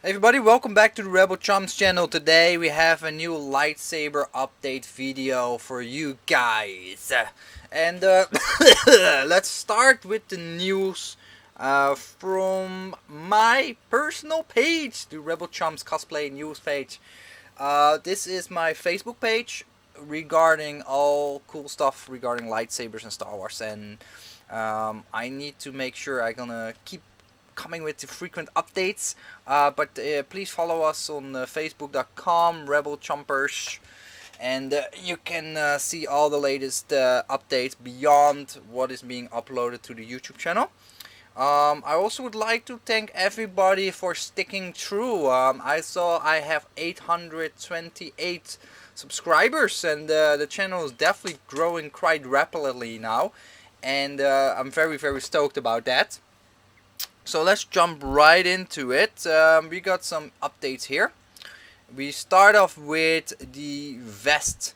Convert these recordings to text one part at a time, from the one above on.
Hey everybody, welcome back to the Rebel Chums channel. Today we have a new lightsaber update video for you guys. And let's start with the news from my personal page, the Rebel Chums cosplay news page. This is my Facebook page regarding all cool stuff regarding lightsabers and Star Wars, and I need to make sure I'm gonna keep coming with the frequent updates. But please follow us on facebook.com Rebel Chompers, and you can see all the latest updates beyond what is being uploaded to the YouTube channel. I also would like to thank everybody for sticking through. I saw I have 828 subscribers, and the channel is definitely growing quite rapidly now, and I'm very stoked about that. So let's jump right into it. We got some updates here. We start off with the vest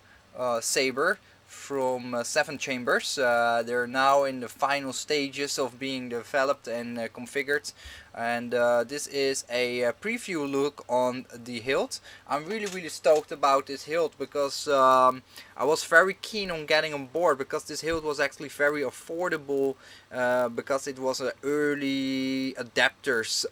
saber from Seven Chambers. They're now in the final stages of being developed and configured, and this is a preview look on the hilt. I'm really stoked about this hilt because I was very keen on getting on board, because this hilt was actually very affordable, because it was an early adapter's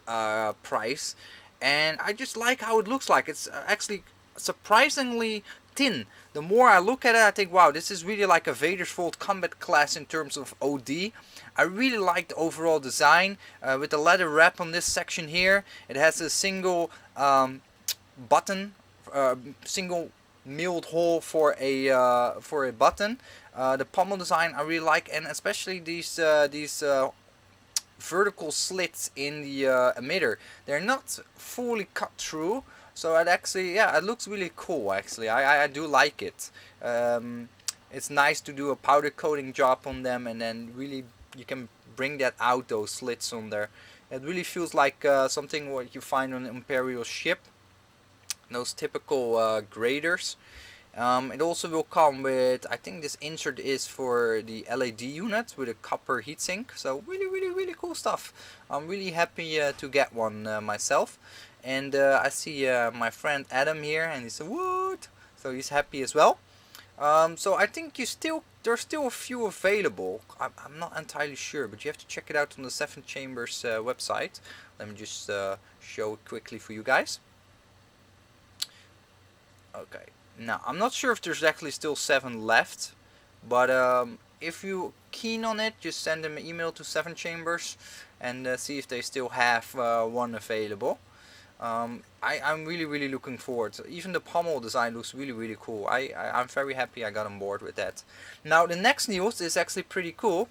price, and I just like how it looks like. It's actually surprisingly thin. The more I look at it, I think, wow, this is really like a Vader's Vault combat class in terms of OD. I really like the overall design with the leather wrap on this section here. It has a single button, single milled hole for a button. The pommel design I really like, and especially these vertical slits in the emitter. They're not fully cut through, so it actually, yeah, it looks really cool. Actually, I do like it. It's nice to do a powder coating job on them, and then really you can bring that out, those slits on there. It really feels like something what you find on an Imperial ship. Those typical graders. It also will come with, I think this insert is for the LED unit with a copper heatsink. So really cool stuff. I'm really happy to get one myself. And I see my friend Adam here, and he said, "What?" So he's happy as well. So I think there's still a few available. I'm not entirely sure, but you have to check it out on the Seven Chambers website. Let me just show it quickly for you guys. Okay. Now, I'm not sure if there's actually still 7 left, but if you're keen on it, just send them an email to Seven Chambers and see if they still have one available. I'm really looking forward. Even the pommel design looks really cool. I'm very happy I got on board with that. Now, the next news is actually pretty cool.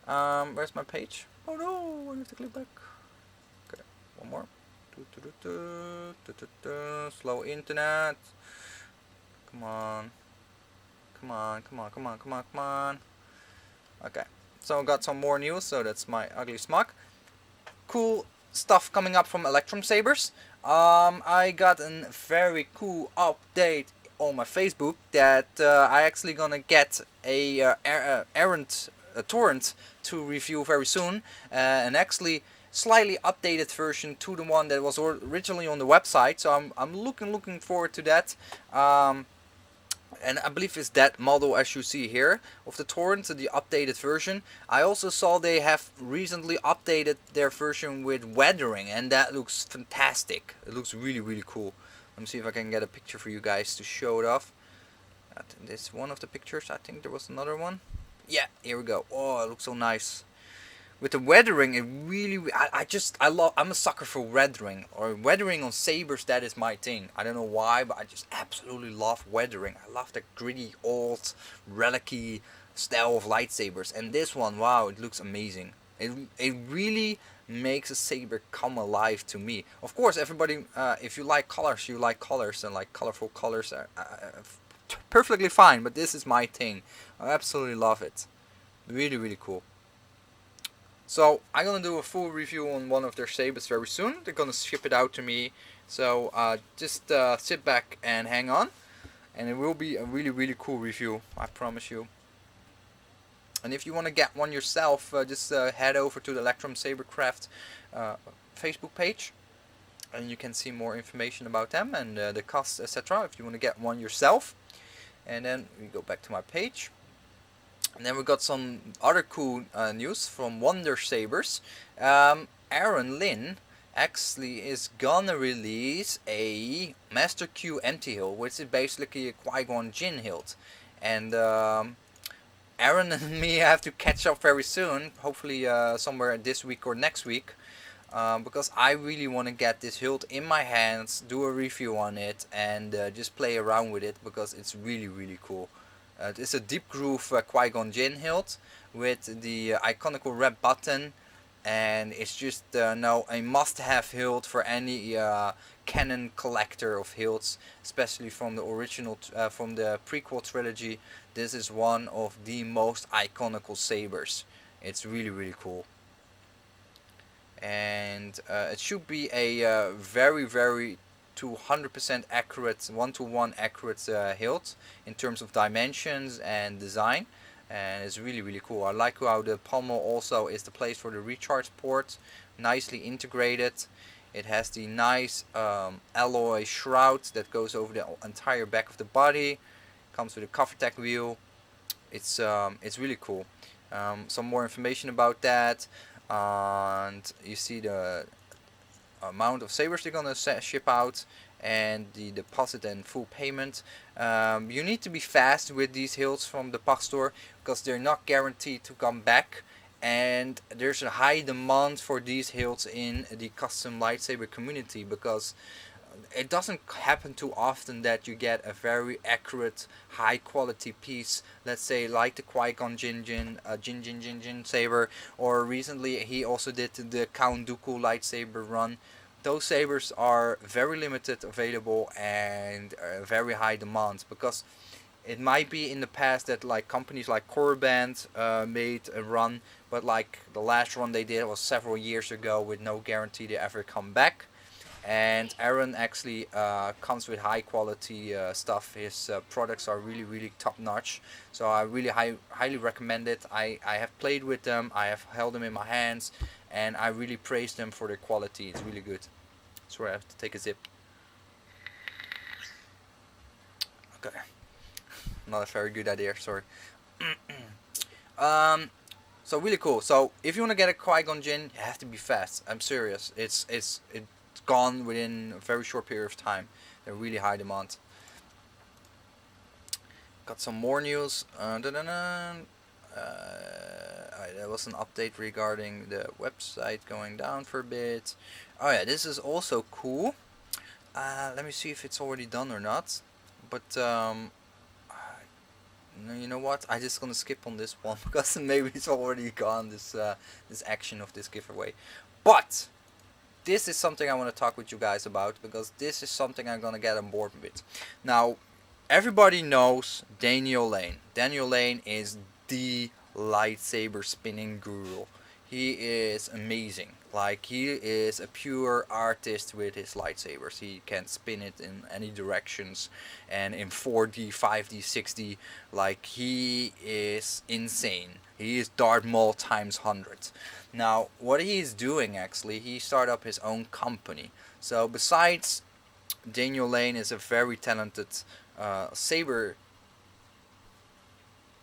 Where's my page? Oh no, I have to click back. Okay, one more. Slow internet. Come on. Come on. Okay. So I got some more news, so that's my ugly smug. Cool stuff coming up from Electrum Sabers. I got a very cool update on my Facebook that I actually gonna get a torrent to review very soon, and actually slightly updated version to the one that was originally on the website. So I'm looking forward to that. And I believe it's that model as you see here of the torrent, the updated version. I also saw they have recently updated their version with weathering, and that looks fantastic. It looks really cool. Let me see if I can get a picture for you guys to show it off. This is one of the pictures. I think there was another one. Yeah, here we go. Oh, it looks so nice. With the weathering, it really, I'm a sucker for weathering, or weathering on sabers. That is my thing. I don't know why, but I just absolutely love weathering. I love the gritty, old, relic-y style of lightsabers, and this one, wow, it looks amazing. It really makes a saber come alive to me. Of course, everybody, if you like colors, you like colors, and like colorful colors are perfectly fine. But this is my thing. I absolutely love it. Really cool. So I'm gonna do a full review on one of their sabers very soon. They're gonna ship it out to me. So just sit back and hang on, and it will be a really cool review. I promise you. And if you want to get one yourself, just head over to the Electrum Sabercraft Facebook page, and you can see more information about them and the cost, etc. if you want to get one yourself. And then we go back to my page. And then we got some other cool news from Wonder Sabers. Aaron Lynn actually is gonna release a Master Q anti-hilt, which is basically a Qui-Gon Jinn hilt. And Aaron and me have to catch up very soon, hopefully somewhere this week or next week, because I really want to get this hilt in my hands, do a review on it, and just play around with it because it's really, really cool. It's a deep groove Qui-Gon Jinn hilt with the iconical red button, and it's just no a must-have hilt for any canon collector of hilts, especially from the original, from the prequel trilogy. This is one of the most iconical sabers. It's really, really cool. And it should be a very, very 200% accurate, one-to-one accurate hilt in terms of dimensions and design, and it's really, really cool. I like how the pommel also is the place for the recharge port, nicely integrated. It has the nice alloy shroud that goes over the entire back of the body. Comes with a cover tech wheel. It's really cool. Some more information about that, and you see the amount of sabers they're gonna ship out and the deposit and full payment. You need to be fast with these hilts from the Pachstore because they're not guaranteed to come back, and there's a high demand for these hilts in the custom lightsaber community because it doesn't happen too often that you get a very accurate, high quality piece. Let's say like the Qui-Gon Jinn saber, or recently he also did the Count Dooku lightsaber run. Those sabers are very limited available and very high demand because it might be in the past that like companies like Corband made a run, but like the last run they did was several years ago with no guarantee they ever come back. And Aaron actually comes with high quality stuff. His products are really, really top notch, so I really highly recommend it. I have played with them, I have held them in my hands, and I really praise them for their quality. It's really good. Sorry, I have to take a sip. Okay, not a very good idea, sorry. um, so really cool. So if you want to get a Qui-Gon Jinn, you have to be fast. I'm serious. It's gone within a very short period of time. They're really high demand. Got some more news. There was an update regarding the website going down for a bit. Oh yeah, this is also cool. Let me see if it's already done or not. But you know what? I just gonna skip on this one because maybe it's already gone. This action of this giveaway, but this is something I want to talk with you guys about because this is something I'm gonna get on board with. Now, everybody knows Daniel Lane. Daniel Lane is the lightsaber spinning guru. He is amazing. Like, he is a pure artist with his lightsabers. He can spin it in any directions and in 4D, 5D, 6D. Like, he is insane. He is Darth Maul times 100. Now, what he is doing actually, he started up his own company. So, besides Daniel Lane is a very talented saber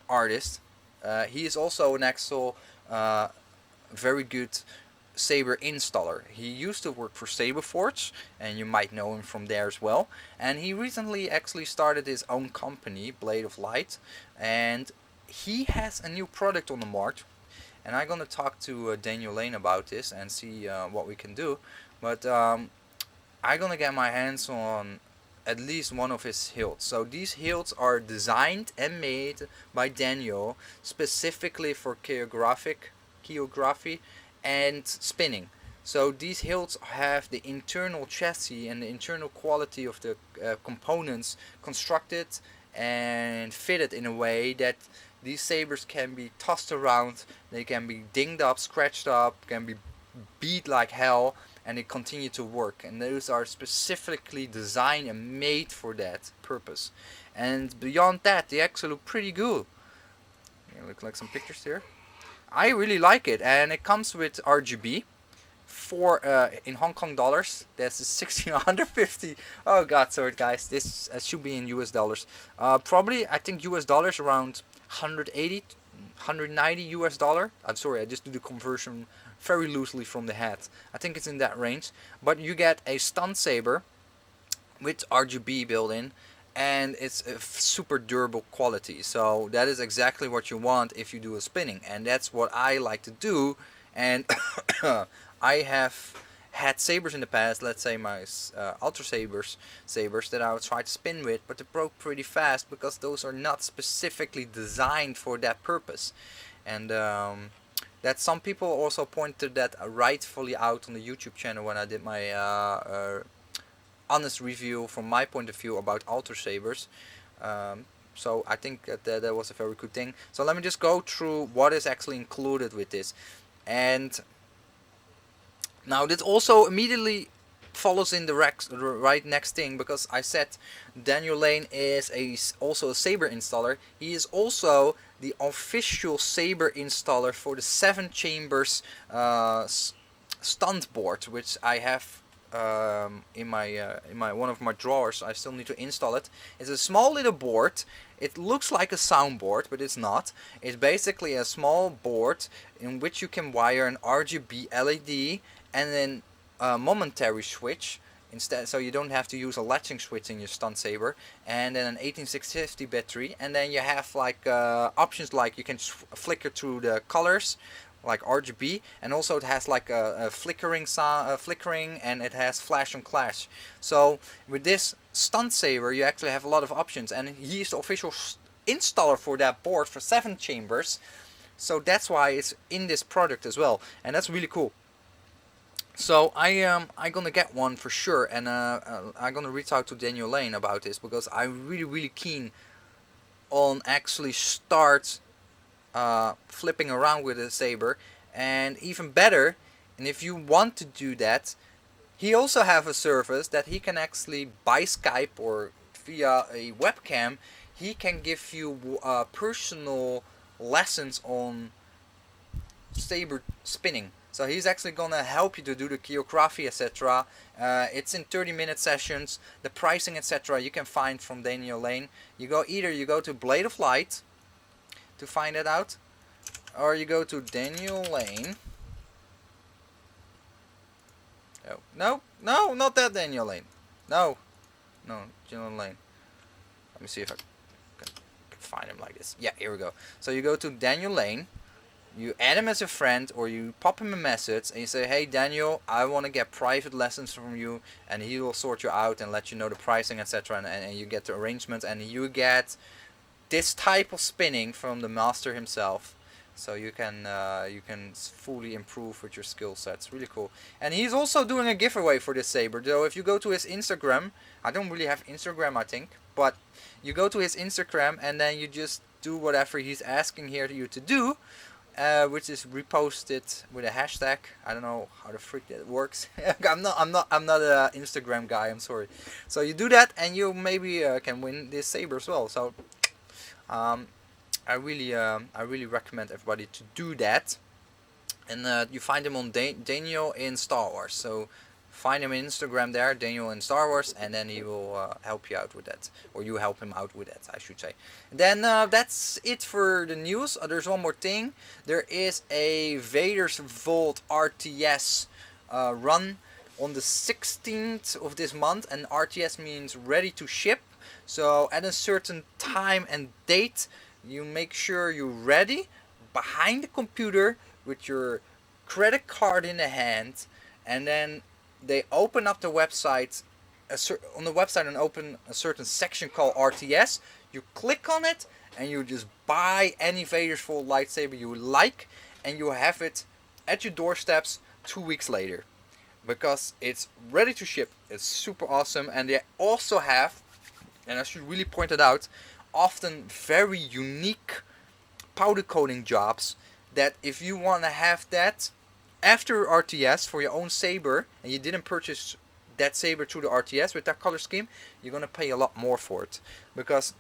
artist, he is also an actual very good saber installer. He used to work for Saberforge, and you might know him from there as well. And he recently actually started his own company, Blade of Light, and he has a new product on the market. And I'm gonna talk to Daniel Lane about this and see what we can do. But I'm gonna get my hands on at least one of his hilts. So these hilts are designed and made by Daniel specifically for choreography and spinning. So these hilts have the internal chassis and the internal quality of the components constructed and fitted in a way that these sabers can be tossed around, they can be dinged up, scratched up, can be beat like hell, and they continue to work. And those are specifically designed and made for that purpose. And beyond that, they actually look pretty good. Look like some pictures here. I really like it, and it comes with RGB for in Hong Kong dollars. That's 1650. Oh god, sorry guys, this should be in US dollars. Probably I think US dollars around 180, 190 US dollar. I'm sorry, I just do the conversion very loosely from the head. I think it's in that range. But you get a stun saber with RGB built in, and it's a super durable quality. So that is exactly what you want if you do a spinning, and that's what I like to do. And I have had sabers in the past, let's say my Ultra sabers that I would try to spin with, but they broke pretty fast because those are not specifically designed for that purpose. And that some people also pointed that rightfully out on the YouTube channel when I did my honest review from my point of view about Ultra Sabers. So I think that was a very good thing. So let me just go through what is actually included with this. And now this also immediately follows in the right next thing, because I said Daniel Lane is also a saber installer. He is also the official saber installer for the 7 chambers stunt board, which I have in my one of my drawers. I still need to install it. It's a small little board. It looks like a soundboard, but it's not. It's basically a small board in which you can wire an RGB LED and then a momentary switch instead, so you don't have to use a latching switch in your stunt saber, and then an 18650 battery, and then you have like options like you can flicker through the colors like RGB, and also it has like a flickering flickering, and it has flash and clash. So with this stunt saber you actually have a lot of options, and he's the official installer for that board for 7 chambers, so that's why it's in this product as well, and that's really cool. So I'm gonna get one for sure, and I'm gonna reach out to Daniel Lane about this, because I'm really keen on actually start flipping around with a saber. And even better, and if you want to do that, he also have a service that he can actually, by Skype or via a webcam, he can give you personal lessons on saber spinning. So he's actually gonna help you to do the choreography, etc. It's in 30-minute sessions. The pricing, etc. you can find from Daniel Lane. You go to Blade of Light to find it out, or you go to Daniel Lane. Oh, no, not that Daniel Lane. No, Daniel Lane. Let me see if I can find him like this. Yeah, here we go. So you go to Daniel Lane. You add him as a friend, or you pop him a message and you say, hey Daniel, I want to get private lessons from you, and he will sort you out and let you know the pricing, etc. And you get the arrangement, and you get this type of spinning from the master himself. So you can fully improve with your skill sets. Really cool. And he's also doing a giveaway for this saber. Though if you go to his Instagram, I don't really have Instagram, I think, but you go to his Instagram and then you just do whatever he's asking here to you to do. Which is reposted with a hashtag. I don't know how the freak that works. I'm not an Instagram guy. I'm sorry. So you do that, and you maybe can win this saber as well. So I really recommend everybody to do that. And you find him on Daniel in Star Wars. So find him on Instagram there, Daniel in Star Wars, and then he will help you out with that, or you help him out with that, I should say. And then that's it for the news. There's one more thing. There is a Vader's Vault RTS run on the 16th of this month, and RTS means ready to ship. So at a certain time and date, you make sure you're ready behind the computer with your credit card in the hand, and then they open up the website on the website and open a certain section called RTS. You click on it and you just buy any Vader's Vault lightsaber you like, and you have it at your doorsteps 2 weeks later, because it's ready to ship. It's super awesome. And they also have, and I should really point it out, often very unique powder coating jobs, that if you want to have that after RTS for your own saber, and you didn't purchase that saber through the RTS with that color scheme, you're gonna pay a lot more for it, because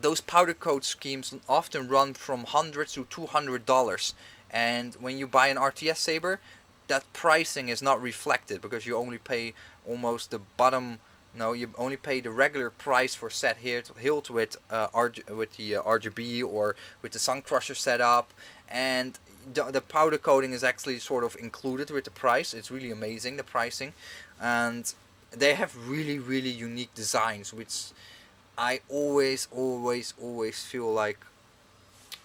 those powder coat schemes often run from $100 to $200, and when you buy an RTS saber, that pricing is not reflected because you only pay almost the bottom. No, you only pay the regular price for set hilt with with the RGB or with the Sun Crusher setup, and the powder coating is actually sort of included with the price. It's really amazing, the pricing, and they have really unique designs, which I always feel like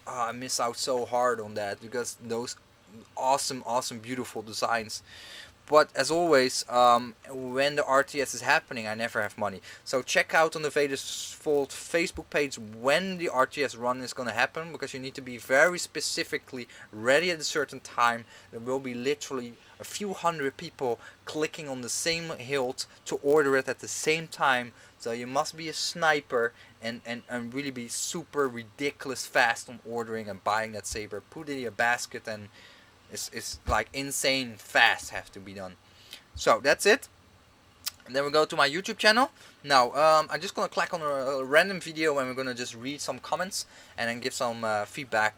I miss out so hard on that because those awesome beautiful designs. But as always, when the RTS is happening, I never have money. So check out on the Vader's Fault Facebook page when the RTS run is going to happen, because you need to be very specifically ready at a certain time. There will be literally a few hundred people clicking on the same hilt to order it at the same time. So you must be a sniper and really be super ridiculous fast on ordering and buying that saber. Put it in a basket, and it's like insane fast have to be done. So that's it. And then we go to my YouTube channel. Now I'm just gonna click on a random video and we're gonna just read some comments and then give some feedback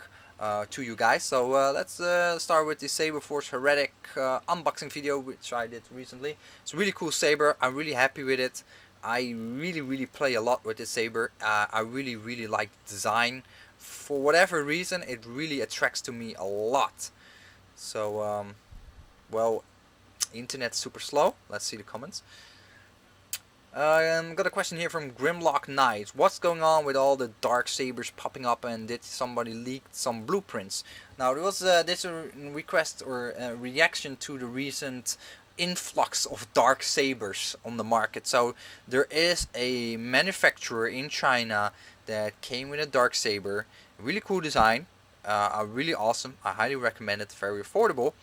to you guys. So let's start with the Saber Force Heretic unboxing video, which I did recently. It's a really cool saber. I'm really happy with it. I really play a lot with this saber. I really like the design. For whatever reason, it really attracts to me a lot. So well, internet's super slow. Let's see the comments. Got a question here from Grimlock Knight. What's going on with all the dark sabers popping up, and did somebody leak some blueprints? Now there was this request or reaction to the recent influx of dark sabers on the market. So there is a manufacturer in China that came with a dark saber, really cool design, really awesome. I highly recommend it. Very affordable.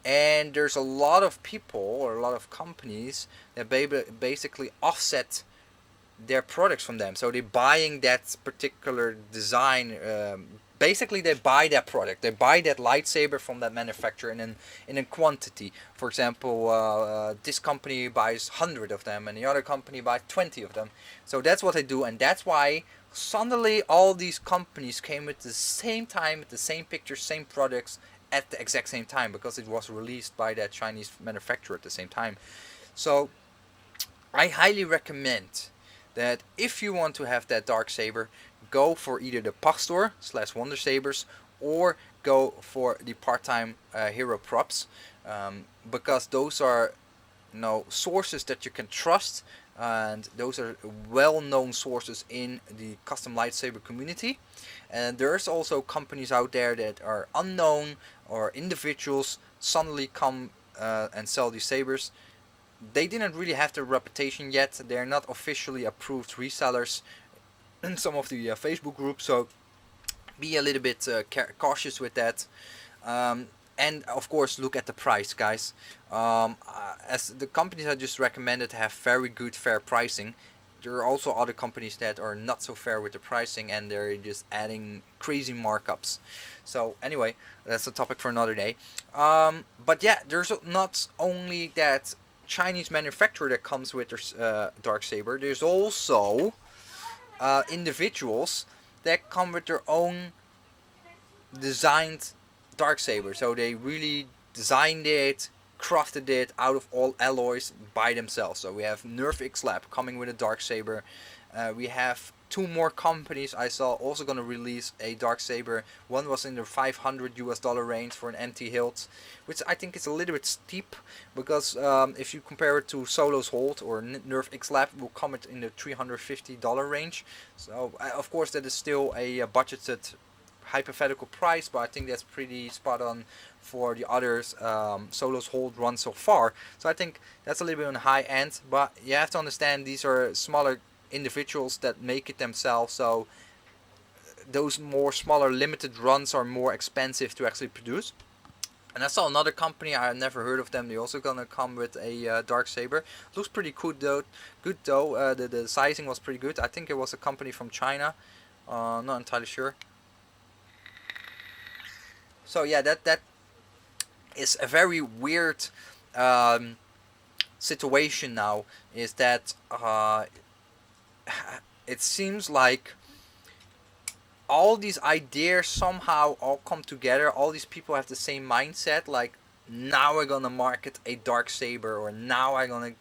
And there's a lot of people or a lot of companies that basically offset their products from them. So they're buying that particular design. Basically, they buy that product. They buy that lightsaber from that manufacturer in a quantity. For example, this company buys 100 of them, and the other company buys 20 of them. So that's what they do, and that's why suddenly all these companies came at the same time, with the same pictures, same products, at the exact same time, because it was released by that Chinese manufacturer at the same time. So I highly recommend that if you want to have that dark saber, go for either the Pachstore / Wonder Sabers, or go for the part-time hero props, because those are sources that you can trust, and those are well-known sources in the custom lightsaber community. And there's also companies out there that are unknown, or individuals suddenly come and sell these sabers. They didn't really have their reputation yet. They're not officially approved resellers in some of the Facebook groups, so be a little bit cautious with that. And of course, look at the price, guys. As the companies I just recommended have very good, fair pricing, there are also other companies that are not so fair with the pricing, and they're just adding crazy markups. So anyway, that's a topic for another day. But yeah, there's not only that Chinese manufacturer that comes with their dark saber. There's also individuals that come with their own designed dark saber. So they really designed it, crafted it out of all alloys by themselves. So we have Nerf X Lab coming with a dark saber. We have two more companies I saw also going to release a dark saber. One was in the $500 range for an empty hilt, which I think is a little bit steep, because if you compare it to Solo's Hold or Nerf X Lab, will come in the $350 range. So of course that is still a budgeted hypothetical price, but I think that's pretty spot on for the others Solo's Hold run so far. So I think that's a little bit on the high end, but you have to understand these are smaller individuals that make it themselves, so those more smaller limited runs are more expensive to actually produce. And I saw another company, I never heard of them, they're also gonna come with a dark saber. Looks pretty cool though. The sizing was pretty good. I think it was a company from China, not entirely sure. So yeah, that is a very weird situation now. Is that it seems like all these ideas somehow all come together. All these people have the same mindset. Like now I'm gonna market a dark saber, or now I'm gonna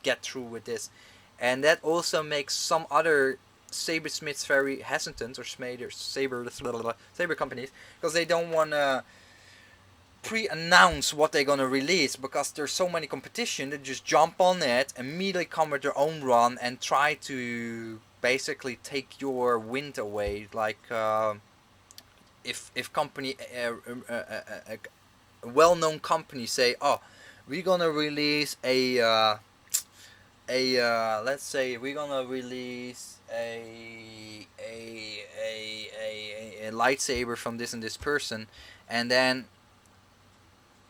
get through with this. And that also makes some other sabersmiths very hesitant, or saber companies, because they don't want to pre-announce what they're gonna release, because there's so many competition. They just jump on it, immediately come with their own run, and try to basically take your wind away. Like if company a well-known company say, oh, we're gonna release let's say we're gonna release a lightsaber from this and this person, and then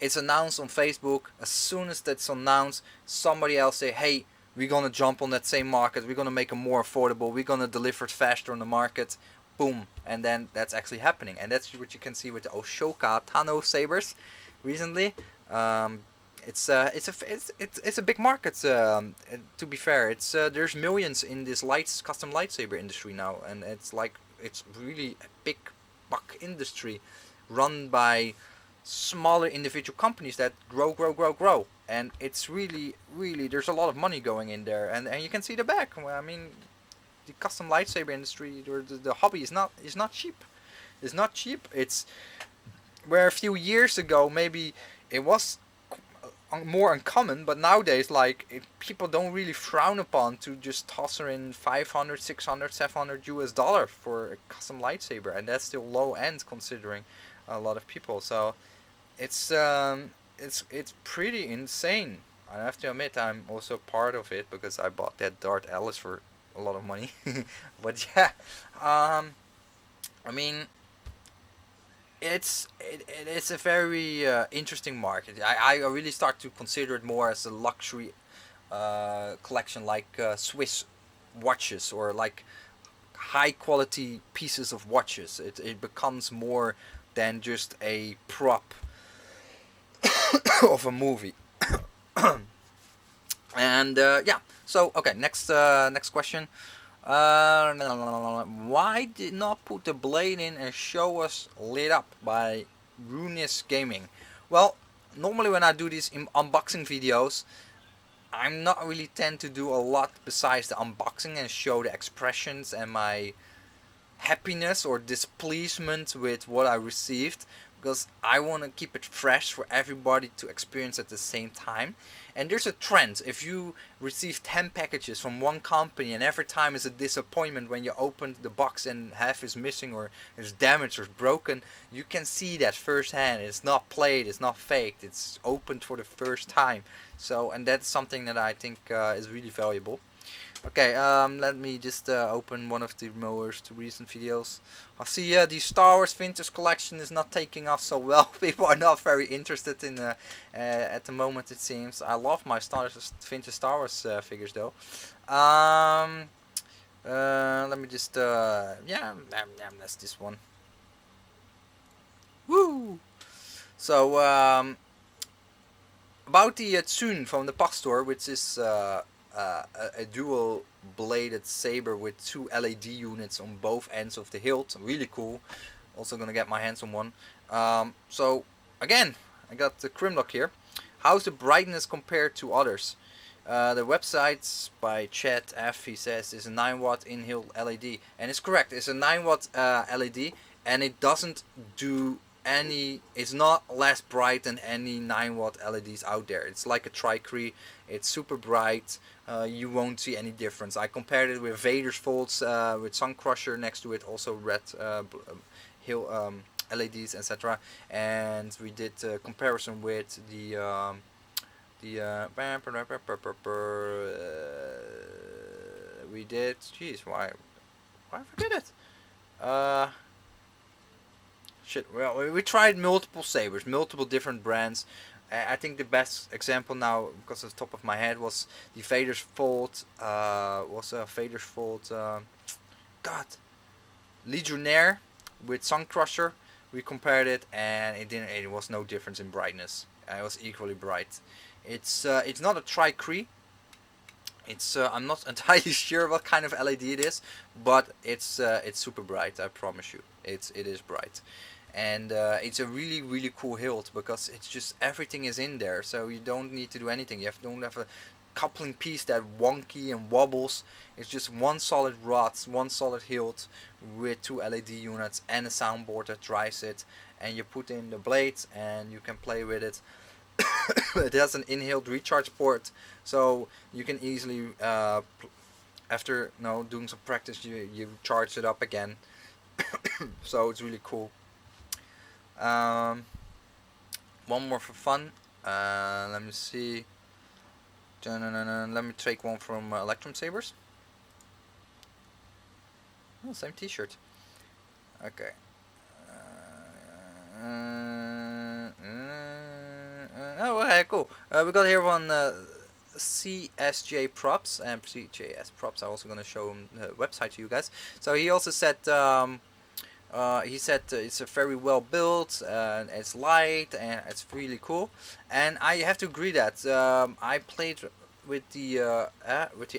it's announced on Facebook. As soon as that's announced, somebody else say, hey, we're gonna jump on that same market, we're gonna make it more affordable, we're gonna deliver it faster on the market. Boom. And then that's actually happening, and that's what you can see with the Oshoka Tano sabers recently. um, it's a big market. To be fair, it's there's millions in this custom lightsaber industry now, and it's really a big buck industry, run by smaller individual companies that grow, and it's really there's a lot of money going in there, and you can see the back. Well, I mean, the custom lightsaber industry, or the hobby is not cheap. It's not cheap. It's where a few years ago maybe it was more uncommon, but nowadays, like, people don't really frown upon to just toss her in 500, 600, 700 US dollar for a custom lightsaber, and that's still low end considering a lot of people. So it's pretty insane. I have to admit, I'm also part of it because I bought that Dart Alice for a lot of money. But yeah, I mean, it is a very interesting market. I really start to consider it more as a luxury collection, like Swiss watches, or like high quality pieces of watches. It becomes more than just a prop of a movie. And yeah, so okay, next question. Why did not put the blade in and show us lit up by Runis Gaming? Well, normally when I do these unboxing videos, I'm not really tend to do a lot besides the unboxing and show the expressions and my happiness or displeasement with what I received, because I want to keep it fresh for everybody to experience at the same time. And there's a trend: if you receive 10 packages from one company and every time is a disappointment when you open the box and half is missing or is damaged or broken, you can see that firsthand. It's not played, it's not faked, it's opened for the first time. So, and that's something that I think is really valuable. Okay, let me just open one of the most recent videos. I see the Star Wars Vintage Collection is not taking off so well. People are not very interested in at the moment, it seems. I love my Vintage Star Wars figures though. Let me just, that's this one. Woo! So, about the Tsun from the Pachstore, which is a dual bladed saber with two LED units on both ends of the hilt. Really cool. Also gonna get my hands on one. So again, I got the Crimlock here. How's the brightness compared to others? The website by Chet F, he says, is a 9-watt in-hill LED, and it's correct. It's a 9-watt LED, and it doesn't do any. It's not less bright than any 9-watt LEDs out there. It's like a Tricree. It's super bright. You won't see any difference. I compared it with Vader's Folds with Sun Crusher next to it, also red hill LEDs, etc. And we did a comparison with we did. Jeez, why I forget it? Shit. Well, we tried multiple sabers, multiple different brands. I think the best example now, because of the top of my head, was the Vader's Fold. Vader's Fold. God, Legionnaire with Sun Crusher. We compared it, and it didn't. It was no difference in brightness. It was equally bright. It's not a Tricree. It's I'm not entirely sure what kind of LED it is, but it's super bright. I promise you, it is bright. and it's a really cool hilt because it's just everything is in there, so you don't need to do anything. Don't have a coupling piece that wonky and wobbles. It's just one solid rod, one solid hilt with two LED units and a soundboard that drives it, and you put in the blades and you can play with it. It has an in-hilt recharge port, so you can easily after doing some practice you charge it up again. So it's really cool. um, One more for fun. Let me see. Let me take one from Electrum Sabers. Oh, same t-shirt. Okay. Oh, okay, cool. We got here one CSJ Props, and CJS Props. I'm also gonna show him the website to you guys. So he also said it's a very well built, it's light, and it's really cool. And I have to agree that I played with the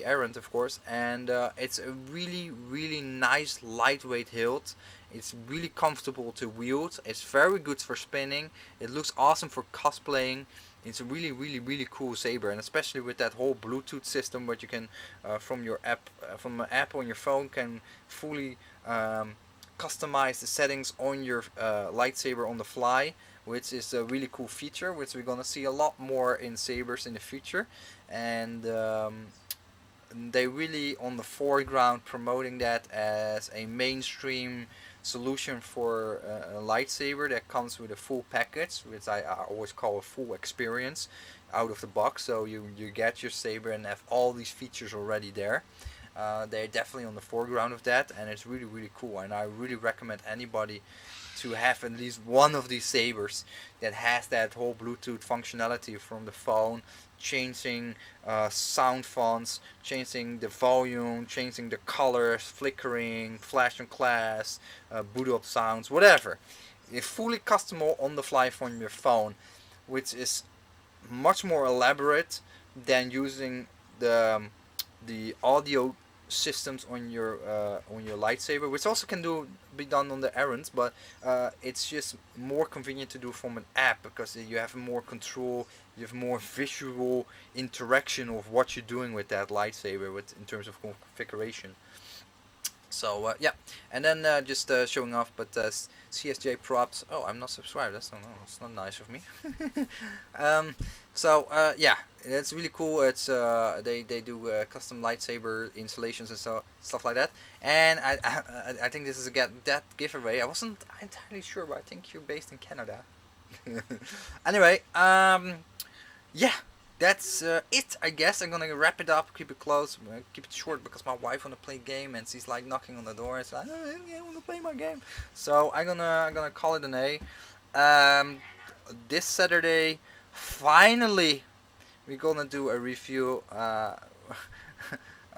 errant, of course, and it's a really nice lightweight hilt. It's really comfortable to wield. It's very good for spinning. It looks awesome for cosplaying. It's a really cool saber, and especially with that whole Bluetooth system, where you can from your app, from an app on your phone, can fully customize the settings on your lightsaber on the fly, which is a really cool feature, which we're gonna see a lot more in sabers in the future. And they really on the foreground promoting that as a mainstream solution for a lightsaber that comes with a full package, which I always call a full experience out of the box. So you get your saber and have all these features already there. They're definitely on the foreground of that, and it's really cool. And I really recommend anybody to have at least one of these sabers that has that whole Bluetooth functionality from the phone, changing sound fonts, changing the volume, changing the colors, flickering, flash on class, boot up sounds, whatever. It's fully customable on the fly from your phone, which is much more elaborate than using the audio systems on your lightsaber, which also can be done on the errands, but it's just more convenient to do from an app because you have more control, you have more visual interaction of what you're doing with that lightsaber, with in terms of configuration. So yeah, and then just showing off, but CSJ props. Oh, I'm not subscribed. That's not nice of me. um, so yeah, it's really cool. It's they do custom lightsaber installations and stuff like that. And I think this is a that giveaway. I wasn't entirely sure, but I think you're based in Canada. Anyway, yeah, that's it. I guess I'm gonna wrap it up, keep it close, keep it short because my wife wanna play game and she's like knocking on the door. It's like, oh, yeah, I wanna play my game. So I'm gonna call it an A. Um, this Saturday, finally, we're gonna do a review on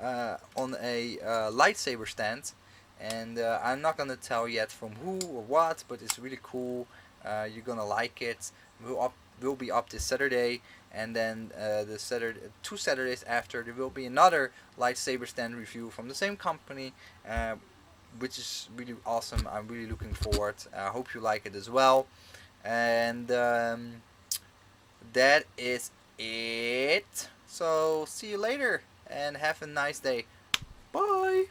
a lightsaber stand, and I'm not gonna tell yet from who or what, but it's really cool. You're gonna like it. Will be up this Saturday, and then the Saturday, 2 Saturdays after, there will be another lightsaber stand review from the same company, which is really awesome. I'm really looking forward. I hope you like it as well, and that is it. So see you later, and have a nice day. Bye.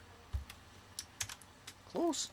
Close.